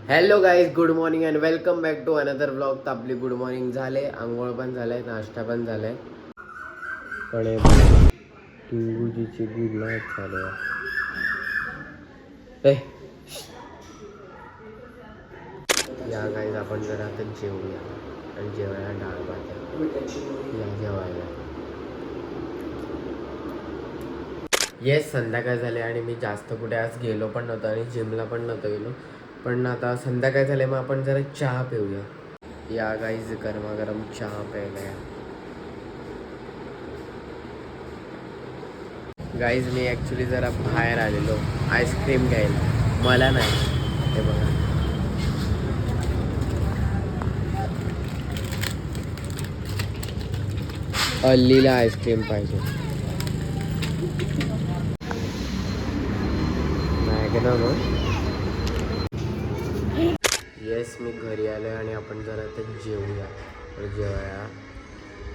Hello guys, good morning and welcome back to another blog. तर आपली good morning झाले, आंघोळ पण झालंय, नाश्ता पण झालाय. पण टिंगूजीची गुड नाईट चालू आहे. या गाईज, आपण जरा आता जेवूया आणि जेवायला डाळ भात आहे. या जेवायला. येस, संध्याकाळ झाले आणि मी जास्त कुठे आज गेलो पण नव्हतो आणि जिमला पण नव्हतो गेलो. पण आता संध्याकाळ झाले, मग आपण जरा चहा पिऊया. या गाईज, गरमागरम चहा प्यायला या. गाईज, मी ॲक्च्युली जरा बाहेर आलेलो आईस्क्रीम घ्यायला. मला नाही, हे बघा. अल्लीला आईस्क्रीम पाहिजे. मॅगनम. येस, मी घरी आलो आणि आपण जरा आता जेवूया. जेवाया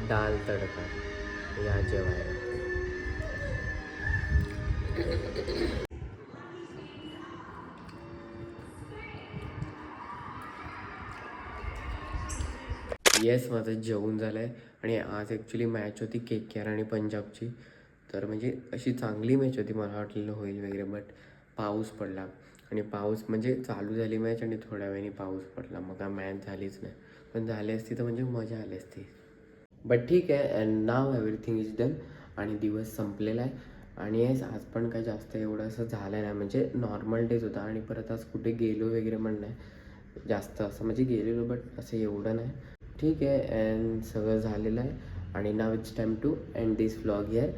डाल तडका. या जेवायला. येस, माझं जेवण झालं आहे आणि आज ॲक्च्युली मॅच होती KKR आणि पंजाबची. तर म्हणजे अशी चांगली मॅच होती, मला वाटलेलं होईल वगैरे, बट पाऊस पडला. आणि पाऊस म्हणजे चालू झाली मॅच आणि थोड्या वेळाने पाऊस पडला, मग काय मॅच झालीच नाही. पण झाली असती तर म्हणजे मजा आली असती. बट ठीक आहे, and now everything is done. आणि दिवस संपलेला आहे. आणि येस, आज पण काय जास्त एवढं असं झालं नाही, म्हणजे नॉर्मल डेज होता. आणि परत आज कुठे गेलो वगैरे पण नाही जास्त, असं म्हणजे गेलेलो बट असं एवढं नाही. ठीक आहे, अँड सगळं झालेलं आहे. आणि नाव it's time to end this vlog here.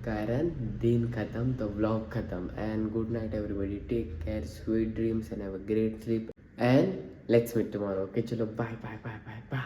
कारण दिन खतम तर व्लॉग खतम. And good night everybody, take care, sweet dreams and have a great sleep. And let's meet tomorrow. Okay, चलो, bye bye bye bye bye.